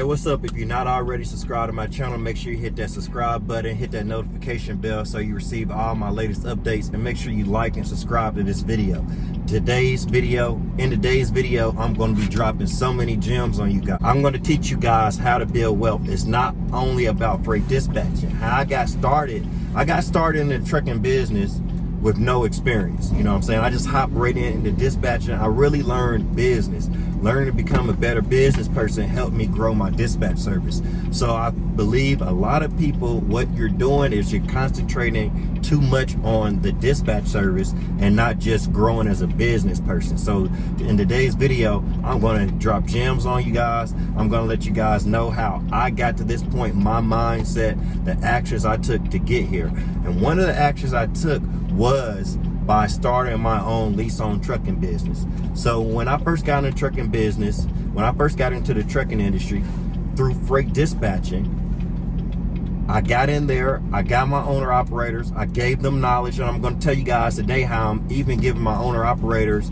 Hey, what's up? If you're not already subscribed to my channel, make sure you hit that subscribe button, hit that notification bell so you receive all my latest updates, and make sure you like and subscribe to this video. In today's video, I'm going to be dropping so many gems on you guys. I'm going to teach you guys how to build wealth. It's not only about freight dispatching. How I got started in the trucking business with no experience. You know what I'm saying? I just hopped right into dispatching. I really learned business. Learning to become a better business person helped me grow my dispatch service. So I believe a lot of people, what you're doing is you're concentrating too much on the dispatch service and not just growing as a business person. So in today's video, I'm going to drop gems on you guys. I'm going to let you guys know how I got to this point, my mindset, the actions I took to get here. And one of the actions I took was by starting my own lease-own trucking business. So when I first got into trucking business, when I first got into the trucking industry through freight dispatching, I got in there, I got my owner-operators, I gave them knowledge, and I'm going to tell you guys today how I'm even giving my owner-operators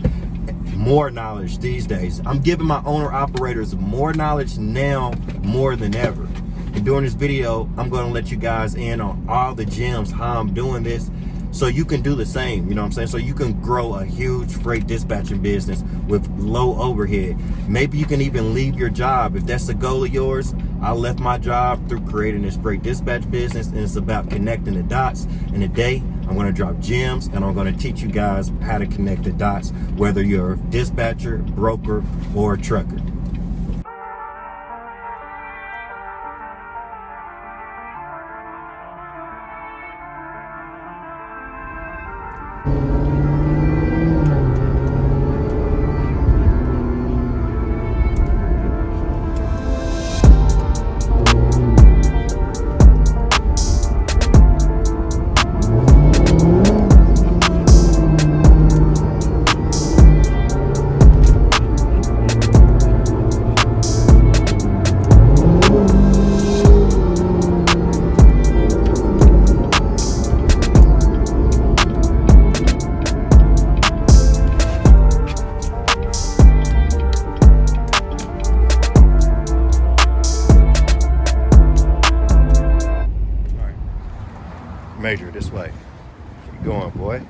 more knowledge these days. I'm giving my owner-operators more knowledge now more than ever. And during this video, I'm going to let you guys in on all the gems, how I'm doing this, so you can do the same, you know what I'm saying? So you can grow a huge freight dispatching business with low overhead. Maybe you can even leave your job. If that's the goal of yours, I left my job through creating this freight dispatch business, and it's about connecting the dots. And today, I'm gonna drop gems, and I'm gonna teach you guys how to connect the dots, whether you're a dispatcher, broker, or a trucker. Major this way. Keep going, boy.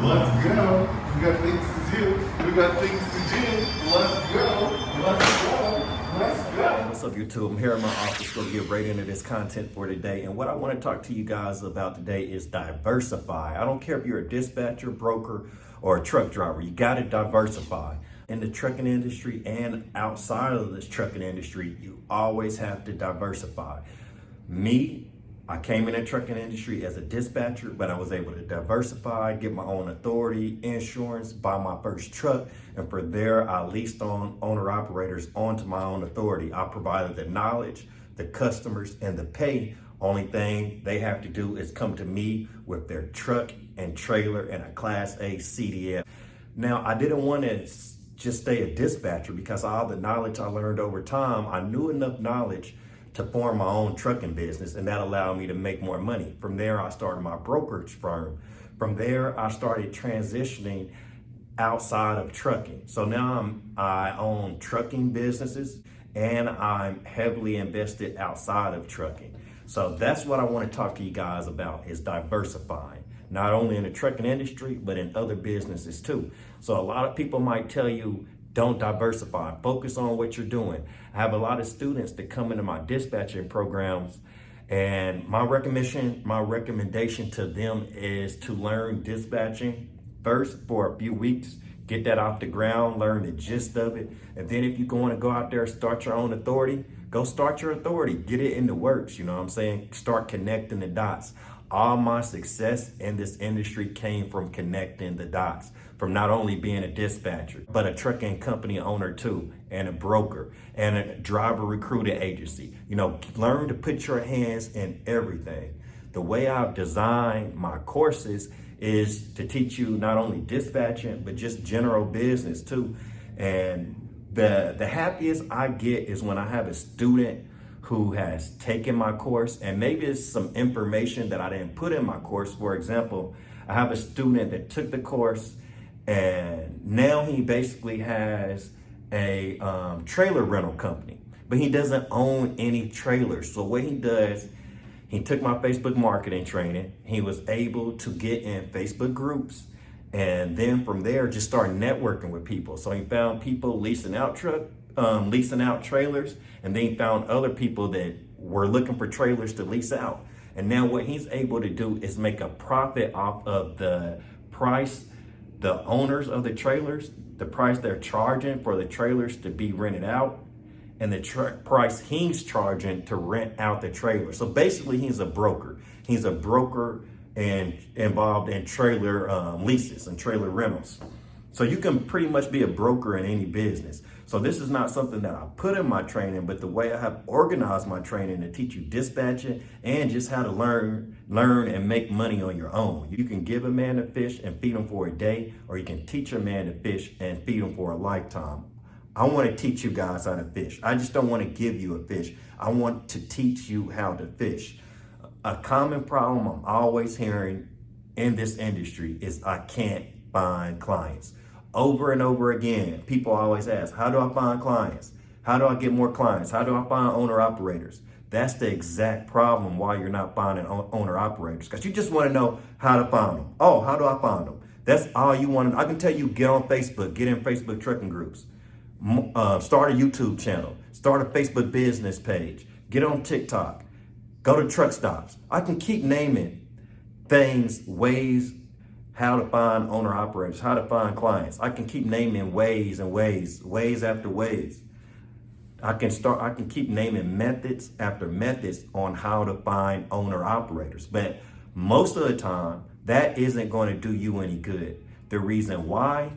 Let's go. We got things to do. Let's go. Let's go. Let's go. What's up, YouTube? I'm here in my office. Go get right into this content for today. And what I want to talk to you guys about today is diversify. I don't care if you're a dispatcher, broker, or a truck driver. You got to diversify. In the trucking industry and outside of this trucking industry, you always have to diversify. I came in the trucking industry as a dispatcher, but I was able to diversify, get my own authority, insurance, buy my first truck, and from there, I leased on owner-operators onto my own authority. I provided the knowledge, the customers, and the pay. Only thing they have to do is come to me with their truck and trailer and a Class A CDL. Now, I didn't want to just stay a dispatcher because all the knowledge I learned over time, I knew enough knowledge to form my own trucking business, and that allowed me to make more money. From there, I started my brokerage firm. From there, I started transitioning outside of trucking. So now I own trucking businesses, and I'm heavily invested outside of trucking. So that's what I want to talk to you guys about, is diversifying, not only in the trucking industry, but in other businesses too. So a lot of people might tell you, don't diversify, focus on what you're doing. I have a lot of students that come into my dispatching programs, and my recommendation to them is to learn dispatching first for a few weeks, get that off the ground, learn the gist of it. And then if you want to go out there, start your own authority, go start your authority, get it in the works, you know what I'm saying? Start connecting the dots. All my success in this industry came from connecting the dots, from not only being a dispatcher, but a trucking company owner too, and a broker, and a driver recruiting agency. You know, learn to put your hands in everything. The way I've designed my courses is to teach you not only dispatching, but just general business too. And The happiest I get is when I have a student who has taken my course, and maybe it's some information that I didn't put in my course. For example, I have a student that took the course and now he basically has a trailer rental company, but he doesn't own any trailers. So what he does, he took my Facebook marketing training. He was able to get in Facebook groups, and then from there just start networking with people. So he found people leasing out trailers, and then he found other people that were looking for trailers to lease out. And now what he's able to do is make a profit off of the price the owners of the trailers, the price they're charging for the trailers to be rented out, and the price he's charging to rent out the trailer. So basically he's a broker. He's a broker and involved in trailer leases and trailer rentals. So you can pretty much be a broker in any business. So this is not something that I put in my training, but the way I have organized my training to teach you dispatching and just how to learn and make money on your own. You can give a man a fish and feed him for a day, or you can teach a man to fish and feed him for a lifetime. I want to teach you guys how to fish. I just don't want to give you a fish. I want to teach you how to fish. A common problem I'm always hearing in this industry is I can't find clients. Over and over again, people always ask, how do I find clients? How do I get more clients? How do I find owner operators? That's the exact problem why you're not finding owner operators, because you just want to know how to find them. Oh, how do I find them? That's all you want. I can tell you, get on Facebook, get in Facebook trucking groups, start a YouTube channel, start a Facebook business page, get on TikTok, go to truck stops. I can keep naming things, ways, how to find owner operators, how to find clients. I can keep naming ways and ways after ways. I can keep naming methods after methods on how to find owner operators. But most of the time, that isn't going to do you any good. The reason why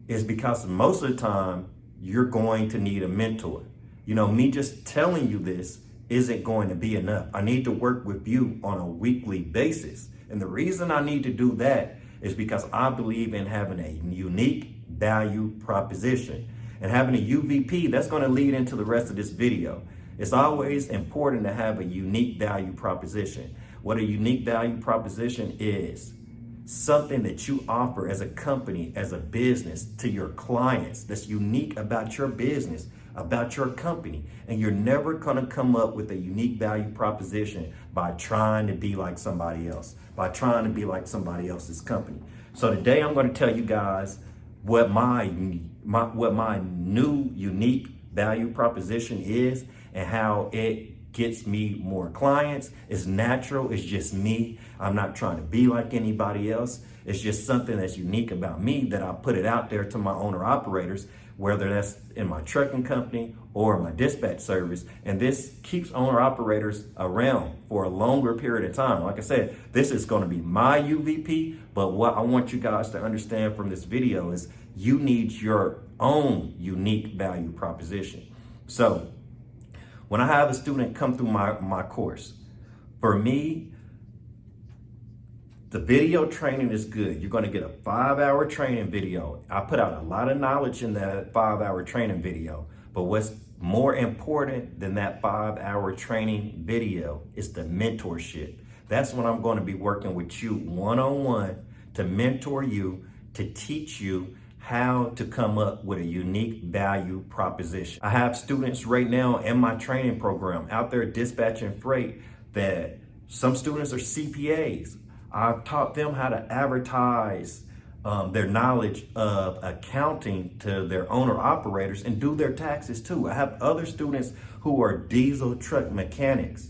is because most of the time, you're going to need a mentor. You know, me just telling you this isn't going to be enough. I need to work with you on a weekly basis. And the reason I need to do that is because I believe in having a unique value proposition. And having a UVP, that's going to lead into the rest of this video. It's always important to have a unique value proposition. What a unique value proposition is something that you offer as a company, as a business, to your clients that's unique about your business, about your company. And you're never going to come up with a unique value proposition by trying to be like somebody else, by trying to be like somebody else's company. So today I'm going to tell you guys what my new unique value proposition is and how it gets me more clients. It's natural. It's just me. I'm not trying to be like anybody else. It's just something that's unique about me that I put it out there to my owner operators, whether that's in my trucking company or my dispatch service. And this keeps owner operators around for a longer period of time. Like I said, this is going to be my UVP, but what I want you guys to understand from this video is you need your own unique value proposition. So when I have a student come through my course, for me, the video training is good. You're going to get a 5-hour training video. I put out a lot of knowledge in that 5-hour training video, but what's more important than that 5-hour training video is the mentorship. That's when I'm going to be working with you one-on-one to mentor you, to teach you how to come up with a unique value proposition. I have students right now in my training program out there dispatching freight that some students are CPAs. I've taught them how to advertise their knowledge of accounting to their owner operators and do their taxes too. I have other students who are diesel truck mechanics.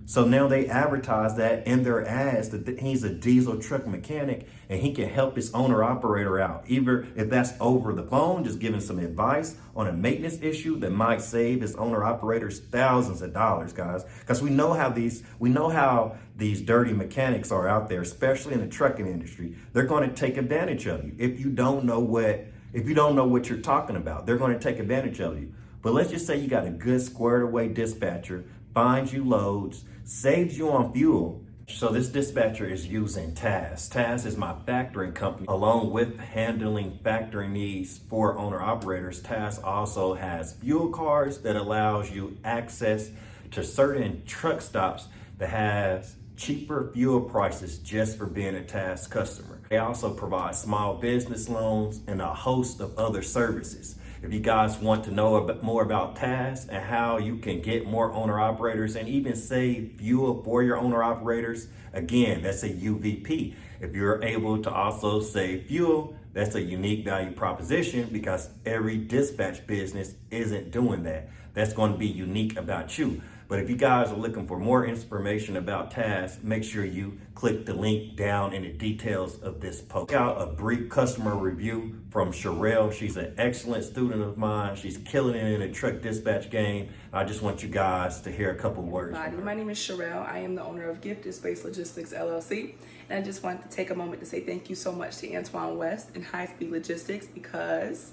So now they advertise that in their ads that he's a diesel truck mechanic and he can help his owner operator out. Either if that's over the phone, just giving some advice on a maintenance issue that might save his owner operators thousands of dollars, guys. Because we know how these dirty mechanics are out there, especially in the trucking industry. They're going to take advantage of you. If you don't know what you're talking about, they're going to take advantage of you. But let's just say you got a good squared away dispatcher, finds you loads, saves you on fuel, So this dispatcher is using TAS. TAS is my factoring company. Along with handling factoring needs for owner operators, TAS also has fuel cards that allows you access to certain truck stops that has cheaper fuel prices just for being a TAS customer. They also provide small business loans and a host of other services. If you guys want to know a bit more about TAS and how you can get more owner operators and even save fuel for your owner operators, again, that's a UVP. If you're able to also save fuel, that's a unique value proposition because every dispatch business isn't doing that. That's going to be unique about you. But if you guys are looking for more information about TAS, make sure you click the link down in the details of this post. Check out a brief customer review from Sherelle. She's an excellent student of mine. She's killing it in the truck dispatch game. I just want you guys to hear a couple words. My name is Sherelle. I am the owner of Gifted Space Logistics LLC. And I just wanted to take a moment to say thank you so much to Antoine West and High Speed Logistics because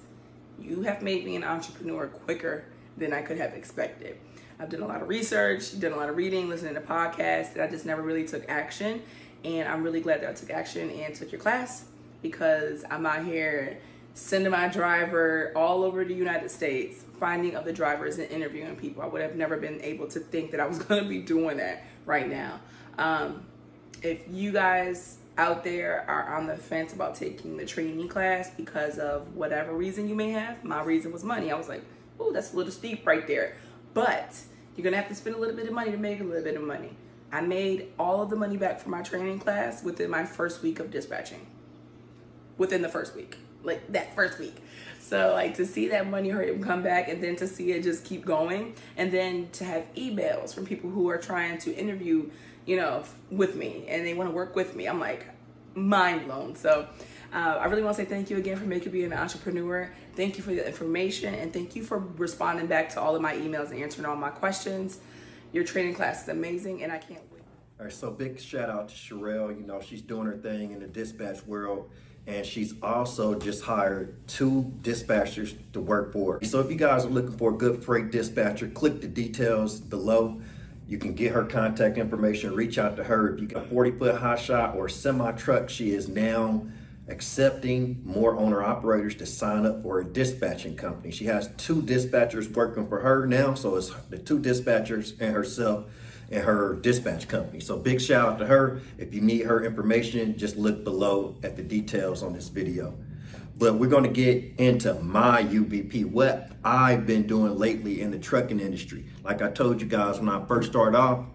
you have made me an entrepreneur quicker than I could have expected. I've done a lot of research, done a lot of reading, listening to podcasts, and I just never really took action. And I'm really glad that I took action and took your class because I'm out here sending my driver all over the United States, finding other drivers and interviewing people. I would have never been able to think that I was going to be doing that right now. If you guys out there are on the fence about taking the training class because of whatever reason you may have, my reason was money. I was like, oh, that's a little steep right there. But you're going to have to spend a little bit of money to make a little bit of money. I made all of the money back for my training class within my first week of dispatching. Within the first week. Like that first week. So like to see that money come back and then to see it just keep going. And then to have emails from people who are trying to interview, with me. And they want to work with me. I'm like mind blown. So I really want to say thank you again for making me an entrepreneur. Thank you for the information and thank you for responding back to all of my emails and answering all my questions. Your training class is amazing and I can't wait. All right, so big shout out to Sherelle. She's doing her thing in the dispatch world and she's also just hired 2 dispatchers to work for her. So if you guys are looking for a good freight dispatcher, click the details below. You can get her contact information, reach out to her. If you got a 40-foot high shot or semi truck, she is now accepting more owner operators to sign up for a dispatching company. She has 2 dispatchers working for her now, so it's the 2 dispatchers and herself and her dispatch company. So big shout out to her. If you need her information, just look below at the details on this video. But we're going to get into my UVP, what I've been doing lately in the trucking industry. Like I told you guys when I first started off,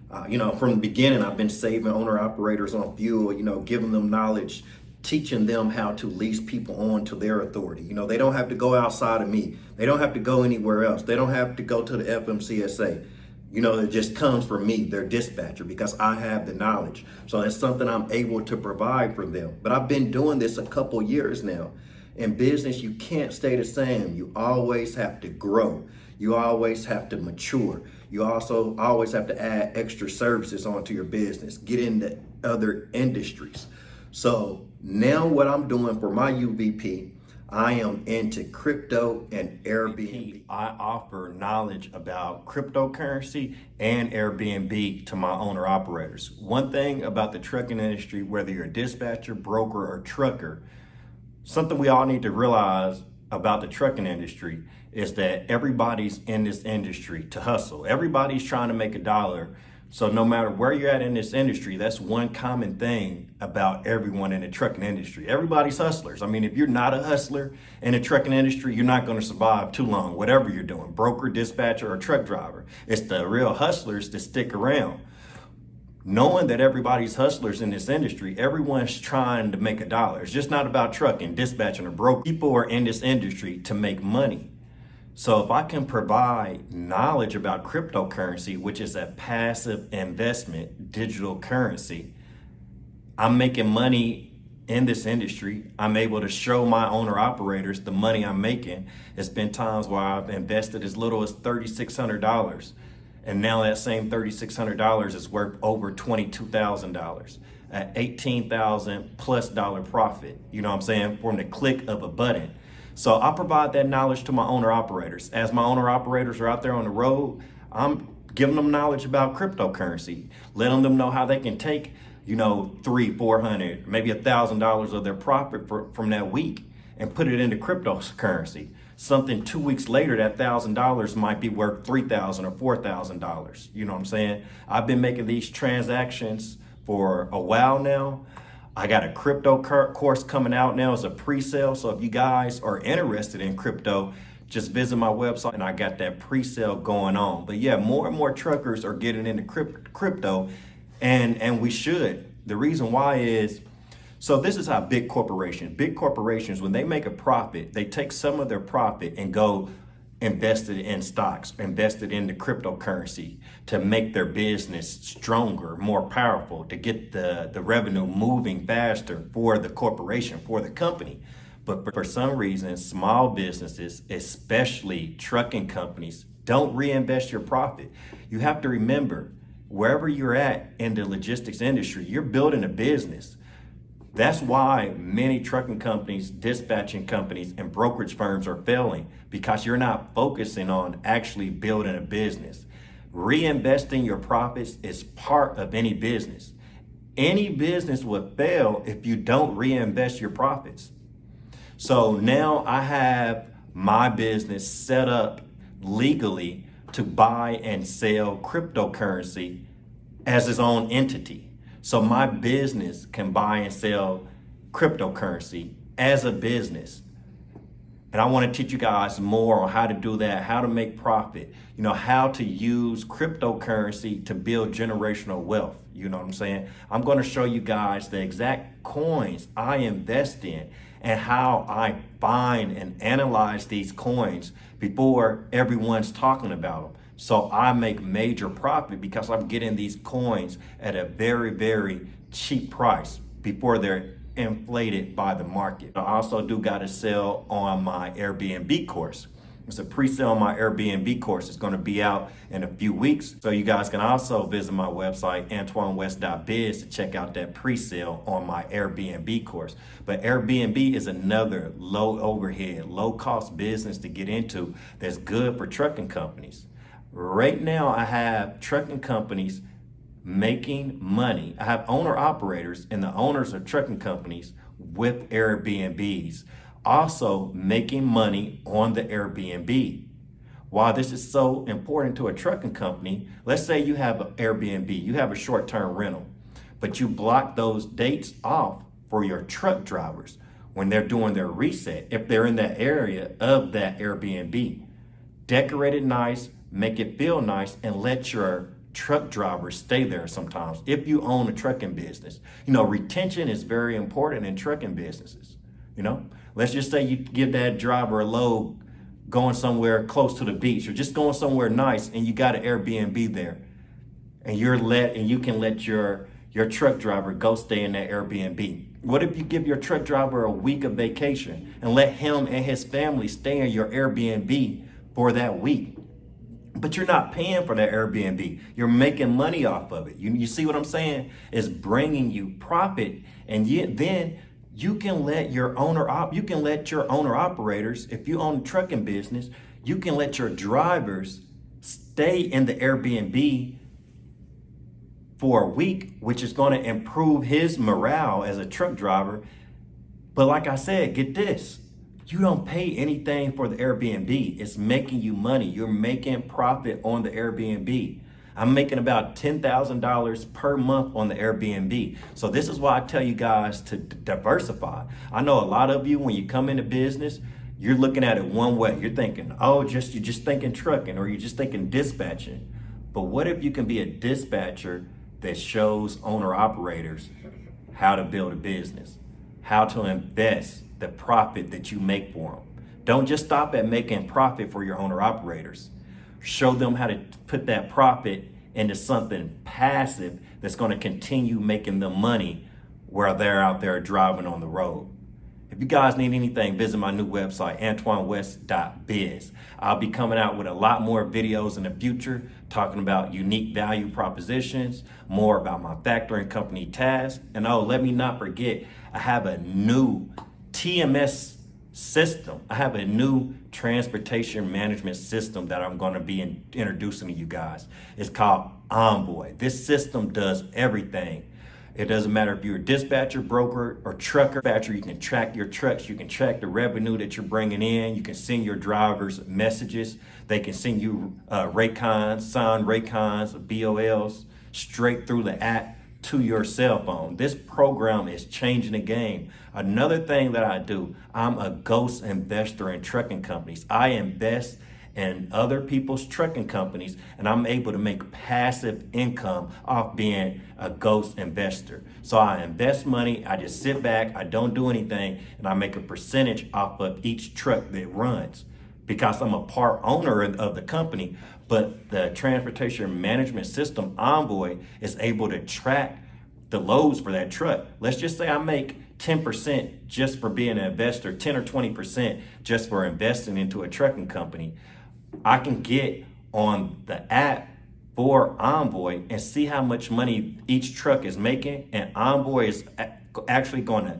from the beginning, I've been saving owner operators on fuel, giving them knowledge, teaching them how to lease people on to their authority. They don't have to go outside of me. They don't have to go anywhere else. They don't have to go to the FMCSA. It just comes from me, their dispatcher, because I have the knowledge. So it's something I'm able to provide for them. But I've been doing this a couple years now. In business, you can't stay the same. You always have to grow. You always have to mature. You also always have to add extra services onto your business, get into other industries. So now what I'm doing for my UVP, I am into crypto and Airbnb. I offer knowledge about cryptocurrency and Airbnb to my owner operators. One thing about the trucking industry, whether you're a dispatcher, broker, or trucker, something we all need to realize about the trucking industry is that everybody's in this industry to hustle. Everybody's trying to make a dollar. So no matter where you're at in this industry, that's one common thing about everyone in the trucking industry. Everybody's hustlers. I mean, if you're not a hustler in the trucking industry, you're not going to survive too long, whatever you're doing, broker, dispatcher, or truck driver. It's the real hustlers that stick around. Knowing that everybody's hustlers in this industry, everyone's trying to make a dollar. It's just not about trucking, dispatching, or broker. People are in this industry to make money. So if I can provide knowledge about cryptocurrency, which is a passive investment, digital currency, I'm making money in this industry. I'm able to show my owner operators the money I'm making. It's been times where I've invested as little as $3,600. And now that same $3,600 is worth over $22,000 at $18,000 plus profit. You know what I'm saying? From the click of a button. So I provide that knowledge to my owner operators. As my owner operators are out there on the road, I'm giving them knowledge about cryptocurrency, letting them know how they can take, $300, $400, maybe $1,000 of their profit from that week and put it into cryptocurrency. Something 2 weeks later, that $1,000 might be worth $3,000 or $4,000. You know what I'm saying? I've been making these transactions for a while now. I got a crypto course coming out now as a pre-sale. So if you guys are interested in crypto, just visit my website and I got that pre-sale going on. But yeah, more and more truckers are getting into crypto and we should. The reason why is, so this is how big corporations, when they make a profit, they take some of their profit and go invest it in stocks, invest it into cryptocurrency to make their business stronger, more powerful, to get the revenue moving faster for the corporation, for the company. But for some reason, small businesses, especially trucking companies, don't reinvest your profit. You have to remember, wherever you're at in the logistics industry, you're building a business. That's why many trucking companies, dispatching companies, and brokerage firms are failing, because you're not focusing on actually building a business. Reinvesting your profits is part of any business. Any business will fail if you don't reinvest your profits. So now I have my business set up legally to buy and sell cryptocurrency as its own entity. So my business can buy and sell cryptocurrency as a business. And I want to teach you guys more on how to do that, how to make profit, how to use cryptocurrency to build generational wealth. You know what I'm saying? I'm going to show you guys the exact coins I invest in and how I find and analyze these coins before everyone's talking about them. So I make major profit because I'm getting these coins at a very, very cheap price before they're inflated by the market. I also do got to sell on my Airbnb course. It's a pre-sale on my Airbnb course. It's going to be out in a few weeks. So you guys can also visit my website, antoinewest.biz, to check out that pre-sale on my Airbnb course. But Airbnb is another low overhead, low cost business to get into that's good for trucking companies. Right now, I have trucking companies making money. I have owner operators and the owners of trucking companies with Airbnbs also making money on the Airbnb. Why this is so important to a trucking company, let's say you have an Airbnb, you have a short-term rental, but you block those dates off for your truck drivers when they're doing their reset, if they're in that area of that Airbnb. Decorate it nice, make it feel nice, and let your truck drivers stay there sometimes. If you own a trucking business, retention is very important in trucking businesses. Let's just say you give that driver a load going somewhere close to the beach or just going somewhere nice, and you got an Airbnb there, and you can let your truck driver go stay in that Airbnb. What if you give your truck driver a week of vacation and let him and his family stay in your Airbnb for that week? But you're not paying for that Airbnb. You're making money off of it. You see what I'm saying? It's bringing you profit, and then you can let your owner operators, if you own a trucking business, you can let your drivers stay in the Airbnb for a week, which is going to improve his morale as a truck driver. But like I said, get this. You don't pay anything for the Airbnb. It's making you money. You're making profit on the Airbnb. I'm making about $10,000 per month on the Airbnb. So this is why I tell you guys to diversify. I know a lot of you, when you come into business, you're looking at it one way. You're thinking, you're just thinking trucking, or you're just thinking dispatching. But what if you can be a dispatcher that shows owner operators how to build a business, how to invest the profit that you make for them? Don't just stop at making profit for your owner operators. Show them how to put that profit into something passive that's going to continue making them money while they're out there driving on the road. If you guys need anything, visit my new website, antoinewest.biz. I'll be coming out with a lot more videos in the future, talking about unique value propositions, more about my factoring company tasks. And let me not forget, I have a new TMS system. I have a new transportation management system that I'm going to be introducing to you guys. It's called Envoy. This system does everything. It doesn't matter if you're a dispatcher, broker, or trucker. You can track your trucks. You can track the revenue that you're bringing in. You can send your drivers messages. They can send you signed Raycons, BOLs, straight through the app to your cell phone. This program is changing the game. Another thing that I do, I'm a ghost investor in trucking companies. I invest in other people's trucking companies, and I'm able to make passive income off being a ghost investor. So I invest money, I just sit back, I don't do anything, and I make a percentage off of each truck that runs because I'm a part owner of the company. But the transportation management system, Envoy, is able to track the loads for that truck. Let's just say I make 10% just for being an investor, 10 or 20% just for investing into a trucking company. I can get on the app for Envoy and see how much money each truck is making, and Envoy is actually going to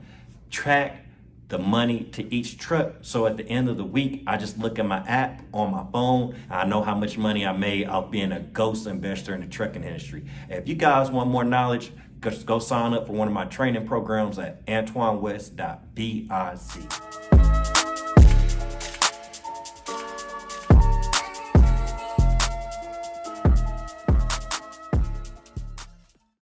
track the money to each truck. So at the end of the week, I just look at my app on my phone. I know how much money I made off being a ghost investor in the trucking industry. If you guys want more knowledge, just go sign up for one of my training programs at AntoineWest.biz.